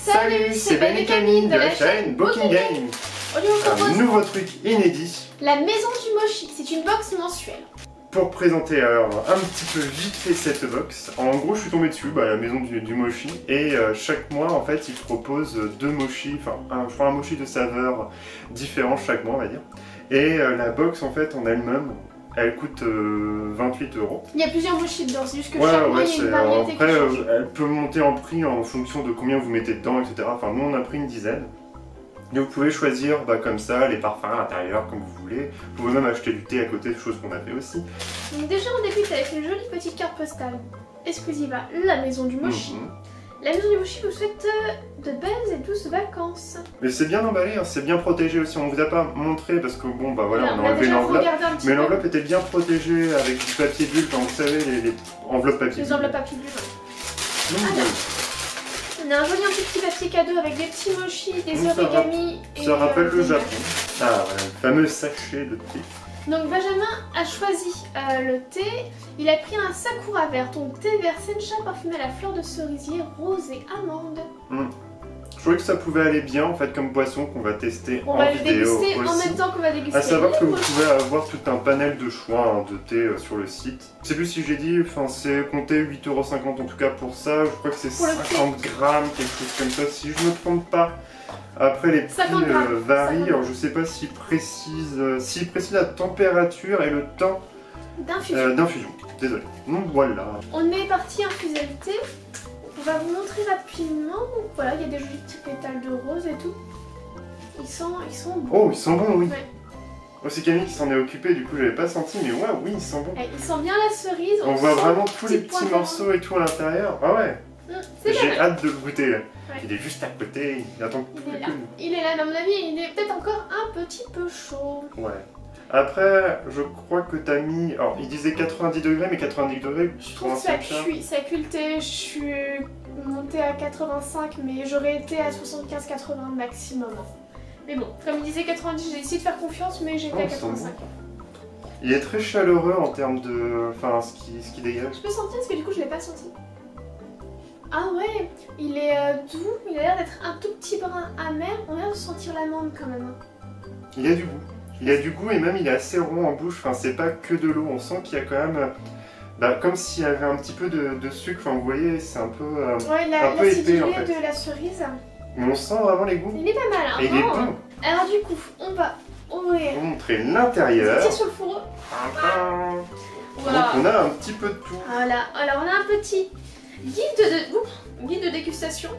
Salut, c'est Ben et Camille de la chaîne Booking Game. Aujourd'hui on Un propose nouveau truc inédit la maison du mochi, c'est une box mensuelle. pour présenter alors un petit peu vite fait cette box. En gros, je suis tombé dessus, la maison du mochi, et chaque mois en fait ils proposent deux mochis, je crois un mochi de saveurs différents chaque mois on va dire. Et la box en fait en elle-même, elle coûte 28 €. Il y a plusieurs mochis dedans, c'est juste que chaque mois il y a une variété après, qui change. elle peut monter en prix en fonction de combien vous mettez dedans, etc. Enfin, nous on a pris une dizaine. Et vous pouvez choisir comme ça les parfums à l'intérieur comme vous voulez. Vous pouvez même acheter du thé à côté, chose qu'on a fait aussi. Donc déjà on débute avec une jolie petite carte postale exclusive à la maison du mochi. La maison du mochi vous souhaite de belles et douces vacances. Mais c'est bien emballé, hein, c'est bien protégé aussi. On vous a pas montré parce que bon voilà, on a enlevé déjà l'enveloppe. Mais l'enveloppe était bien protégée avec du papier bulle, vous savez les enveloppes papier bulle. Les enveloppes papier bulle. On a un joli petit papier cadeau avec des petits mochis, des origamis. Ça rappelle le Japon. Ah voilà, le fameux sachet de thé. Donc Benjamin a choisi le thé. Il a pris un sakura vert, donc thé vert sencha parfumé à la fleur de cerisier, rose et amande. Je trouvais que ça pouvait aller bien en fait comme boisson qu'on va tester on en va vidéo le déguster aussi. en même temps qu'on va déguster. À savoir que vous pouvez avoir tout un panel de choix de thé sur le site. Je sais plus si j'ai dit, c'est compté 8,50 € en tout cas pour ça. Je crois que c'est 50 grammes, quelque chose comme ça, si je ne me trompe pas. Après les prix varient, alors je sais pas s'ils précisent la température et le temps d'infusion. Désolé. Donc voilà. On est parti infuser le thé. On va vous montrer rapidement. Donc voilà, il y a des jolis petits pétales de rose et tout. Ils sont bons. Oh, ils sont bons, oui. Ouais. Oh, c'est Camille qui s'en est occupée, du coup j'avais pas senti, mais ouais, oui, ils sont bons. Ils sentent bien la cerise. On voit vraiment tous les petits morceaux et tout à l'intérieur. Ah ouais. J'ai hâte de le goûter. Ouais. Il est juste à côté, il attend plus que nous. Il est là, à mon avis, il est peut-être encore un petit peu chaud. Ouais. Après, je crois que t'as mis... Alors, il disait 90 degrés, mais 90 degrés... Je trouve que ça cuit le thé. Je suis montée à 85, mais j'aurais été à 75-80 maximum. Mais bon, comme il disait 90, j'ai essayé de faire confiance, mais j'ai été à 85. Il est très chaleureux en termes de... ce qui dégage. Je peux sentir parce que du coup, je l'ai pas senti. Ah ouais, il est doux, il a l'air d'être un tout petit brin amer. On a l'air de sentir l'amande quand même. Il a du goût. Il a du goût et même il est assez rond en bouche, c'est pas que de l'eau, on sent qu'il y a quand même, comme s'il y avait un petit peu de sucre, vous voyez, c'est un peu, un peu épais en fait. De la cerise. Mais on sent vraiment les goûts. Il est pas mal, hein. Et il est bon. Alors du coup, on va ouvrir. On va montrer l'intérieur. On tire sur le fourreau. Voilà. Donc on a un petit peu de tout. Voilà, alors on a un petit guide de dégustation.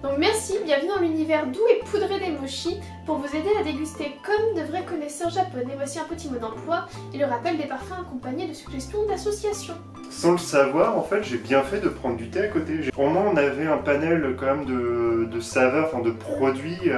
Donc merci, bienvenue dans l'univers doux et poudré des mochis. Pour vous aider à déguster comme de vrais connaisseurs japonais, voici un petit mot d'emploi et le rappel des parfums accompagnés de suggestions d'associations. Sans le savoir, en fait, j'ai bien fait de prendre du thé à côté. Pour moi, on avait un panel quand même de saveurs, de produits,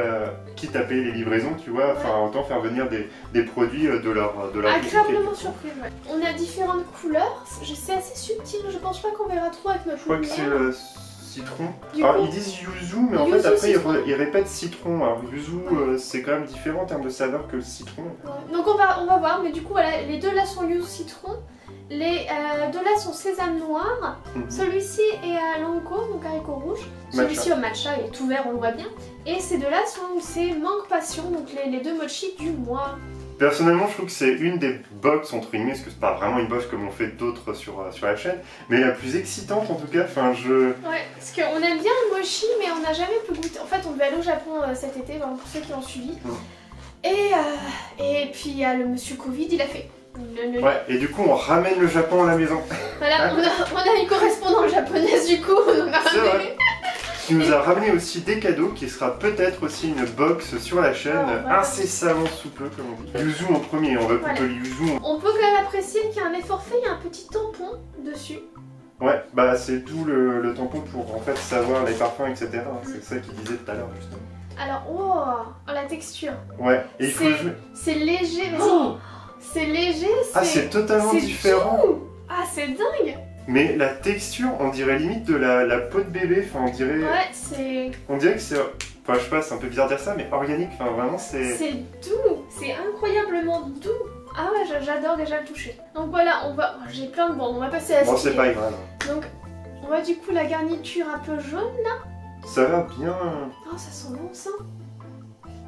quitte à payer les livraisons, tu vois, autant faire venir des produits de leur agréablement surpris, ouais. On a différentes couleurs, c'est assez subtil, je pense pas qu'on verra trop avec notre lumière. Je crois que c'est citron. Alors ils disent yuzu, mais en fait après ils répètent citron. Alors yuzu c'est quand même différent en termes de saveur que le citron. Ouais. Donc on va voir, mais du coup voilà, les deux là sont yuzu citron. Les deux là sont sésame noir. Celui-ci est à lanko, donc haricot rouge. Celui-ci au matcha, il est tout vert, on le voit bien. Et ces deux là c'est mangue passion, donc les deux mochis du mois. Personnellement, je trouve que c'est une des box entre guillemets, parce que c'est pas vraiment une box comme on fait d'autres sur la chaîne, mais la plus excitante en tout cas. Ouais, parce qu'on aime bien le mochi, mais on n'a jamais pu goûter. En fait, on devait aller au Japon cet été, pour ceux qui ont suivi. Et puis il y a le monsieur Covid, il a fait. Ouais, et du coup on ramène le Japon à la maison. Voilà, on a une correspondante japonaise du coup, on a ramené. Qui nous a ramené aussi des cadeaux, qui sera peut-être aussi une box sur la chaîne, incessamment sous peu comme on dit. Yuzu en premier, on va couper le yuzu. On peut quand même apprécier qu'il y a un effort fait, il y a un petit tampon dessus. Ouais, c'est d'où le tampon pour en fait savoir les parfums, etc. C'est ça qu'il disait tout à l'heure justement. Alors, la texture. Ouais, et il faut jouer. C'est léger, mais c'est léger, c'est totalement différent. Ah, c'est dingue. Mais la texture, on dirait limite de la peau de bébé, on dirait... Ouais, c'est... On dirait que c'est... je sais pas, c'est un peu bizarre de dire ça, mais organique, vraiment c'est... C'est doux, c'est incroyablement doux. Ah ouais, j'adore déjà le toucher. Donc voilà, j'ai plein de... Bon, on va passer à la c'est pas grave. Donc, on voit du coup la garniture un peu jaune, là. Ça va bien. Oh, ça sent bon ça.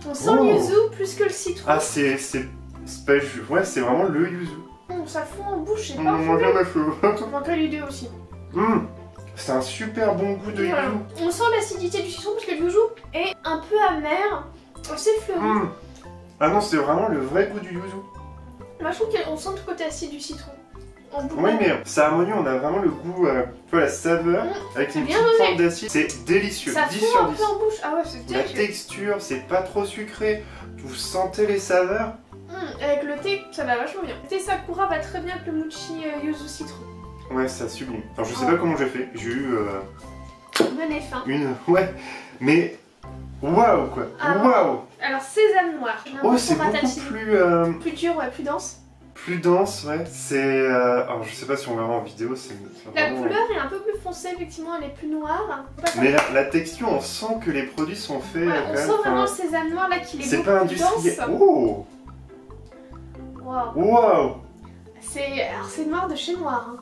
On sent le yuzu plus que le citron. Ah, c'est pas... Ouais, c'est vraiment le yuzu. Ça fond en bouche, c'est pas Moi j'aime chaud. On peut l'idée aussi. C'est un super bon goût de yuzu. On sent l'acidité du citron parce que le yuzu est un peu amer, assez fleuri. Ah non, c'est vraiment le vrai goût du yuzu. Moi je trouve qu'on sent le côté acide du citron. Oui, mais ça harmonie, on a vraiment le goût, la saveur avec une petite forme d'acide. C'est délicieux. Ça 10 fond sur un 10. peu en bouche. Ah ouais, c'est délicieux. La texture, c'est pas trop sucré. Vous sentez les saveurs. Avec le thé, ça va vachement bien. Le thé sakura va très bien avec le mochi yuzu citron. Ouais, ça sublime. Alors je sais pas comment j'ai fait. J'ai eu Menez fin. Ouais, mais waouh quoi. Waouh. Alors sésame noir. Oh, c'est beaucoup plus dur, ouais, plus dense. Plus dense, ouais. C'est... Alors je sais pas si on verra en vidéo, c'est La vraiment... couleur est un peu plus foncée, effectivement, elle est plus noire. Mais la texture, on sent que les produits sont faits... Ouais, on sent vraiment le sésame noir là qu'il est c'est beaucoup pas plus industriel. dense. Oh. Waouh. Alors c'est noir de chez noir.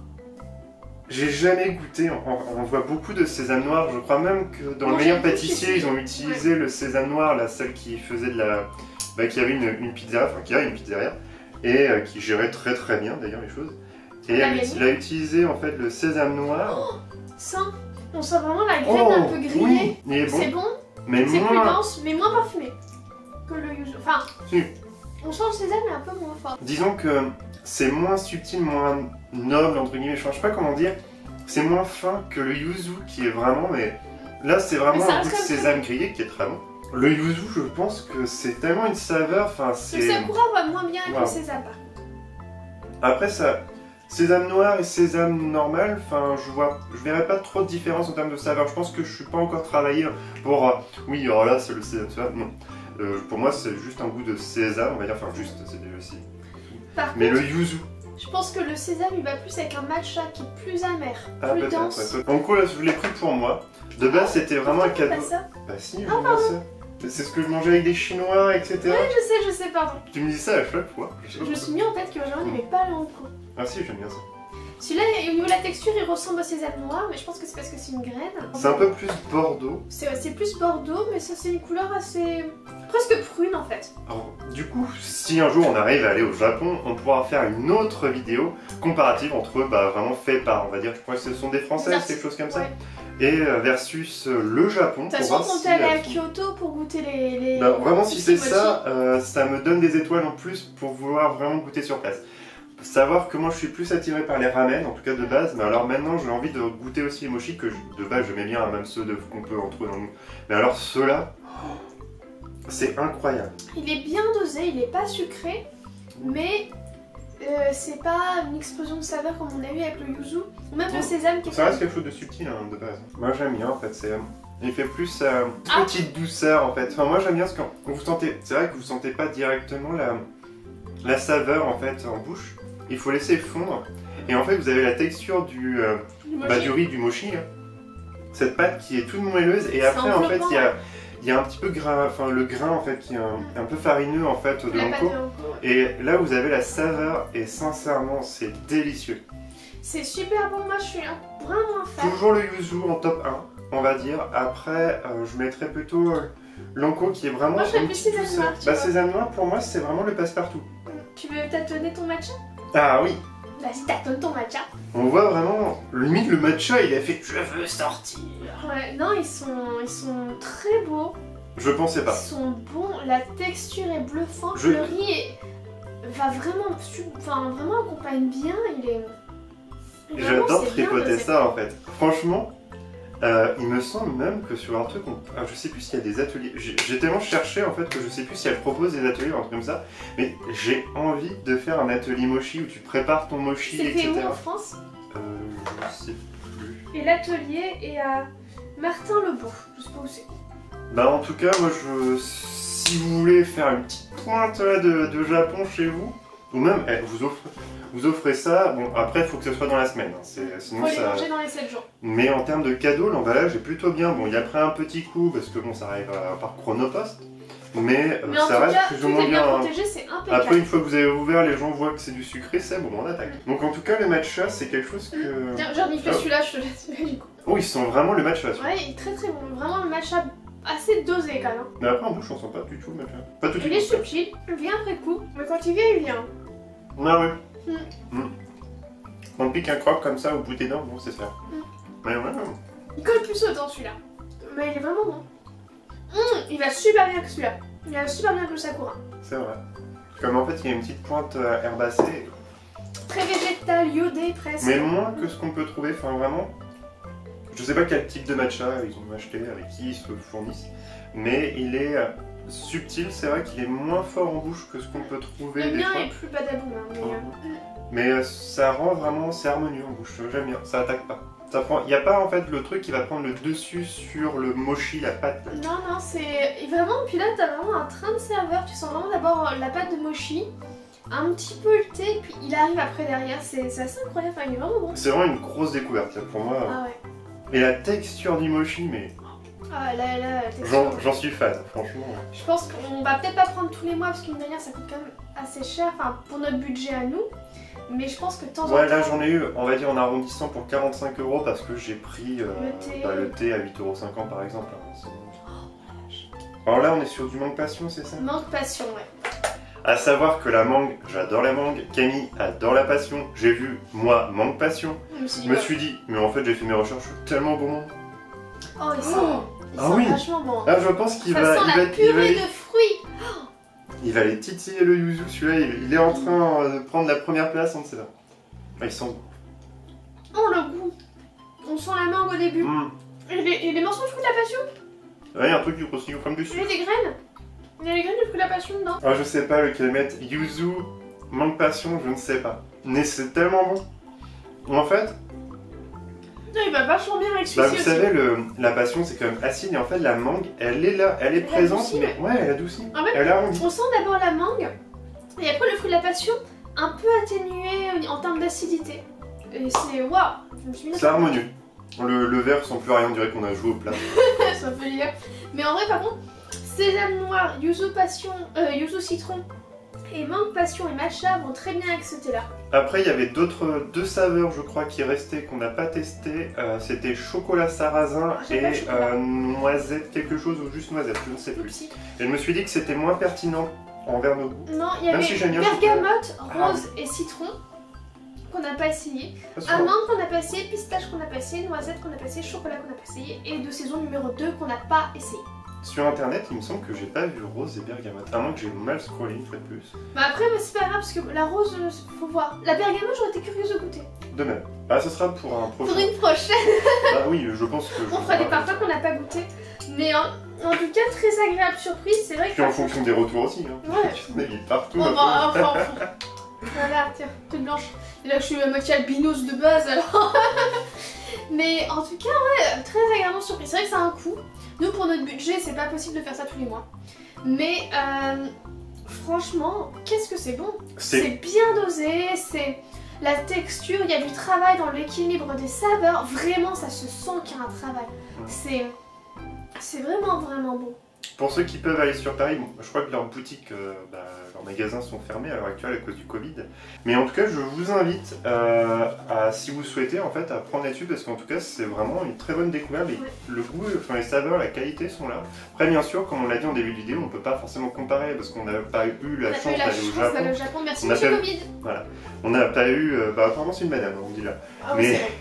J'ai jamais goûté, on voit beaucoup de sésame noir, je crois même que dans le meilleur pâtissier, ils ont utilisé le sésame noir, celle qui faisait de la... qui avait une pizzeria, enfin qui a une pizzeria, et qui gérait très très bien d'ailleurs les choses. Et il a utilisé en fait le sésame noir. On sent vraiment la graine un peu grillée. Oui, c'est bon, mais c'est plus dense, mais moins parfumé que le yuzu. Enfin, on sent le sésame mais un peu moins fort. Disons que c'est moins subtil, moins noble entre guillemets, je sais pas comment dire. C'est moins fin que le yuzu qui est vraiment, mais là c'est vraiment un goût de sésame grillé qui est très bon. Le yuzu, je pense que c'est tellement une saveur, enfin c'est... Le sakura va moins bien avec le sésame par contre. Après ça, sésame noir et sésame normal, enfin je verrais pas trop de différence en termes de saveur. Je pense que je suis pas encore travaillé pour... oui, alors là c'est le sésame noir, non. Pour moi c'est juste un goût de sésame, on va dire, enfin juste, c'est déjà aussi. Mais le yuzu... Je pense que le sésame il va plus avec un matcha qui est plus amer, plus dense. Ouais. En gros là je l'ai pris pour moi. De base c'était vraiment un cadeau. Pas ça. Bah si, j'aime bien ça. C'est ce que je mangeais avec des chinois, etc. Ouais, je sais, pardon. Tu me dis ça à chaque fois. Je me suis mis en tête que Benjamin n'aimait pas l'anko. Ah si, j'aime bien ça. Celui-là, au niveau de la texture, il ressemble au sésame noir, mais je pense que c'est parce que c'est une graine. C'est un peu plus Bordeaux. C'est plus Bordeaux, mais ça c'est une couleur assez... presque prune en fait. Alors, du coup, si un jour on arrive à aller au Japon, on pourra faire une autre vidéo comparative entre vraiment fait par, on va dire, je crois que ce sont des Françaises, quelque chose comme ça. Et versus le Japon. De toute façon, quand t'es allé à Kyoto pour goûter les... vraiment, si c'est ça, ça me donne des étoiles en plus pour vouloir vraiment goûter sur place. Savoir que moi je suis plus attiré par les ramen, en tout cas de base, mais alors maintenant j'ai envie de goûter aussi les mochi, que de base j'aimais bien, même ceux qu'on peut en trouver dans nous. Mais alors ceux-là, c'est incroyable. Il est bien dosé, il est pas sucré, mais... c'est pas une explosion de saveur comme on a eu avec le yuzu ou même le sésame qui est... Ça reste quelque chose de subtil de base. Moi j'aime bien en fait, il fait plus petite douceur en fait. Enfin moi j'aime bien ce que vous sentez, c'est vrai que vous sentez pas directement la saveur en fait en bouche. Il faut laisser fondre et en fait vous avez la texture du riz, du mochi. Cette pâte qui est toute moelleuse et après en fait il y a un petit peu gras, enfin le grain en fait qui est un peu farineux en fait de l'anko. Et là vous avez la saveur et sincèrement c'est délicieux. C'est super bon, moi je suis vraiment fan. Toujours le yuzu en top 1 on va dire. Après je mettrais plutôt l'anko qui est vraiment... Moi je fais plus sésame noir. Bah sésame noir pour moi c'est vraiment le passe-partout. Tu veux tâtonner ton matcha? Ah oui. Vas-y, tâtonne ton matcha. On voit vraiment, limite le matcha il a fait je veux sortir. Ouais, non, ils sont très beaux. Je pensais pas. Ils sont bons, la texture est bluffante, le riz va vraiment accompagne bien, J'adore tripoter ça en fait. Franchement, il me semble même que sur leur truc, je sais plus s'il y a des ateliers. J'ai tellement cherché en fait que je sais plus si elle propose des ateliers ou un truc comme ça. Mais j'ai envie de faire un atelier mochi où tu prépares ton mochi, etc. C'est fait où en France? Je sais plus. Et l'atelier est à Martin-le-Beau, je sais pas où c'est. Bah en tout cas, moi si vous voulez faire une petite pointe là, de Japon chez vous, ou même vous offrez ça, bon après il faut que ce soit dans la semaine, sinon faut les manger dans les 7 jours. Mais en termes de cadeaux, l'emballage est plutôt bien. Bon, il a pris un petit coup parce que bon, ça arrive par Chronopost, Mais en ça tout reste cas, plus ou tout moins est bien bien. protégé, c'est impeccable. Après, une fois que vous avez ouvert, les gens voient que c'est du sucré, c'est bon, on attaque. Donc en tout cas, le matcha, c'est quelque chose que... Tiens, j'ai reniflé celui-là, je te laisse du coup. Oh, ils sentent vraiment le matcha. Ouais, il est très très bon. Vraiment le matcha assez dosé quand même. Hein. Mais après, en bouche, on sent pas du tout le matcha. Pas tout Il est subtil, il vient après coup, mais quand il vient, il vient. Ah ouais. On pique un croc comme ça au bout des dents, bon, c'est ça. Mais ouais. Il colle plus aux dents celui-là. Mais il est vraiment bon. Il va super bien que celui-là. Il va super bien que le Sakura. C'est vrai. Comme en fait, il y a une petite pointe herbacée. Très végétal, iodé presque. Mais moins que ce qu'on peut trouver, enfin vraiment. Je sais pas quel type de matcha ils ont acheté, avec qui ils se fournissent. Mais il est subtil, c'est vrai qu'il est moins fort en bouche que ce qu'on peut trouver. Le des mien fois. est plus badaboum. Hein, mais ça rend vraiment, c'est harmonieux en bouche, j'aime bien, ça attaque pas. Il n'y a pas en fait le truc qui va prendre le dessus sur le mochi, la pâte. Là. Non, c'est vraiment, puis là t'as vraiment un train de serveur, tu sens vraiment d'abord la pâte de mochi, un petit peu le thé, puis il arrive après derrière, c'est assez incroyable, enfin, il est vraiment bon. C'est vraiment une grosse découverte là, pour moi. Ah ouais. Et la texture du mochi, mais... Ah là, j'en suis fan, franchement. Je pense qu'on va peut-être pas prendre tous les mois, parce qu'une dernière ça coûte quand même assez cher, enfin pour notre budget à nous. Mais je pense que de temps en temps... Ouais, là j'en ai eu, on va dire en arrondissant pour 45 € parce que j'ai pris le thé à 8,50 € par exemple. Alors là on est sur du mangue passion, c'est ça? Mangue passion, ouais. À savoir que la mangue, j'adore la mangue, Camille adore la passion. J'ai vu, moi, mangue passion. Je me suis dit, mais en fait j'ai fait mes recherches tellement bon. Oh, il sent vachement bon. Ah, je pense qu'il va... Ça sent la purée de fruits. Il va aller titiller le yuzu, celui-là, il est en train de prendre la première place, on ne sait pas. Ah, il sent bon. Oh, le goût. On sent la mangue au début. Et les morceaux de fruits de la passion. Ouais, il y a un truc du croustillant comme du sucre. Il y a des graines. Il y a les graines de fruits de la passion dedans. Ah, je sais pas lequel mettre. Yuzu, mangue passion, je ne sais pas. Mais c'est tellement bon. En fait... Non, il va vachement bien avec celui-ci bah, vous aussi. savez, la passion c'est quand même acide et en fait la mangue elle est là, elle est présente, adoucie, mais ouais, elle adoucit. En fait, elle arrondit. on sent d'abord la mangue et après le fruit de la passion un peu atténué en termes d'acidité. Et c'est waouh! Je me suis mis c'est harmonieux. Le verre sent plus rien, on dirait qu'on a joué au plat. ça peut dire. Mais en vrai, par contre, sésame noir, yuzu passion, yuzu citron et mangue passion et matcha vont très bien avec ce thé là. Après, il y avait deux saveurs, je crois, qui restaient qu'on n'a pas testé. C'était chocolat sarrasin et noisette quelque chose ou juste noisette, je ne sais plus. Et je me suis dit que c'était moins pertinent envers nos goûts. Non, il y avait bergamote, rose et citron qu'on n'a pas essayé, amande qu'on n'a pas essayé, pistache qu'on n'a pas essayé, noisette qu'on n'a pas essayé, chocolat qu'on n'a pas essayé et de saison numéro 2 qu'on n'a pas essayé. Sur internet, il me semble que j'ai pas vu rose et bergamote, à moins que j'ai mal scrollé une fois de plus. Bah après, c'est pas grave parce que la rose, faut voir. La bergamote, j'aurais été curieuse de goûter. De même. Ah, ce sera pour un prochain. Pour une prochaine. Bah oui, je pense que... On fera des parfums qu'on n'a pas goûté. Mais en tout cas, très agréable surprise, c'est vrai que... Puis en fonction des retours aussi, hein. Ouais. On évite partout. Voilà, tiens, toute blanche. Et là, je suis à moitié albinos de base, alors... Mais en tout cas, ouais, très agréablement surprise. C'est vrai que ça a un coût. Nous, pour notre budget, c'est pas possible de faire ça tous les mois. Mais franchement, qu'est-ce que c'est bon. C'est bien dosé, c'est la texture, il y a du travail dans l'équilibre des saveurs. Vraiment, ça se sent qu'il y a un travail. C'est vraiment, vraiment bon. Pour ceux qui peuvent aller sur Paris, bon, je crois que leurs boutiques, leurs magasins sont fermés à l'heure actuelle à cause du Covid. Mais en tout cas, je vous invite, si vous souhaitez, en fait, à prendre là-dessus parce qu'en tout cas, c'est vraiment une très bonne découverte. Et le goût, enfin, les saveurs, la qualité sont là. Après, bien sûr, comme on l'a dit en début de vidéo, on ne peut pas forcément comparer parce qu'on n'a pas eu la chance d'aller au Japon. Merci, monsieur Covid. Voilà. On n'a pas eu... apparemment, c'est une madame, on dit là. Ah oui, c'est vrai.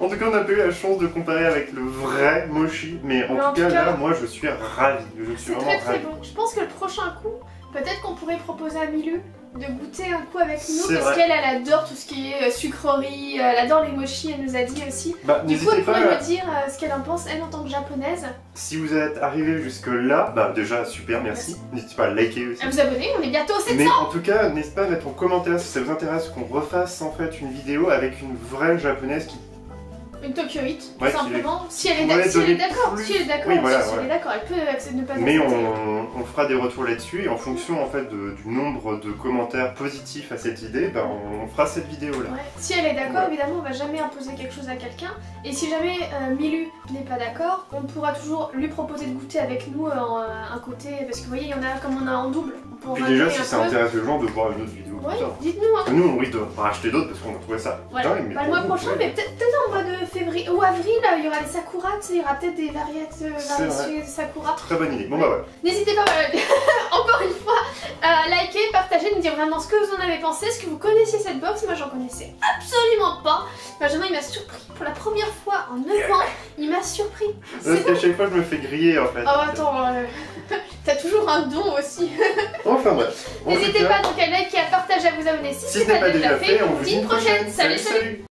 En tout cas, on n'a pas eu la chance de comparer avec le vrai mochi, mais en tout cas, là, moi, je suis ravi. C'est très très bon. Je pense que le prochain coup, peut-être qu'on pourrait proposer à Milu de goûter un coup avec nous, parce qu'elle adore tout ce qui est sucrerie, elle adore les mochis, elle nous a dit aussi. Du coup, elle pourrait me dire ce qu'elle en pense, elle, en tant que japonaise. Si vous êtes arrivé jusque là, déjà super, merci. N'hésitez pas à liker aussi. À vous abonner, on est bientôt au 700. Mais en tout cas, n'hésitez pas à mettre en commentaire si ça vous intéresse qu'on refasse en fait une vidéo avec une vraie japonaise qui Une Tokyo Hit, tout Ouais, simplement. Si elle est d'accord, si elle est d'accord, Oui, si elle est d'accord, elle peut ne pas Mais accepter. on fera des retours là-dessus et en fonction en fait du nombre de commentaires positifs à cette idée, ben, on fera cette vidéo là. Ouais. Si elle est d'accord, évidemment, on va jamais imposer quelque chose à quelqu'un. Et si jamais Milu n'est pas d'accord, on pourra toujours lui proposer de goûter avec nous un côté. Parce que vous voyez, il y en a comme on a en double. On Puis déjà, si ça intéresse les gens de voir une autre vidéo. Ouais, dites-nous. Hein. Nous, on risque de racheter d'autres parce qu'on a trouvé ça. Voilà. dingue, Bah, le mois prochain, mais peut-être en mois de février ou avril, il y aura les Sakura, il y aura peut-être des variétés de Sakura. Très bonne idée. Bon bah ouais. N'hésitez pas, encore une fois, à liker, partager, nous dire vraiment ce que vous en avez pensé, ce que vous connaissiez cette box. Moi, j'en connaissais absolument pas. Benjamin, il m'a surpris pour la première fois en 9 ans. Il m'a surpris. Parce qu'à chaque fois, je me fais griller en fait. Oh, attends, t'as toujours un don aussi. Enfin bref. N'hésitez pas donc à liker, à partager, à vous abonner si ce n'est pas déjà fait. On vous dit une prochaine. Salut, salut.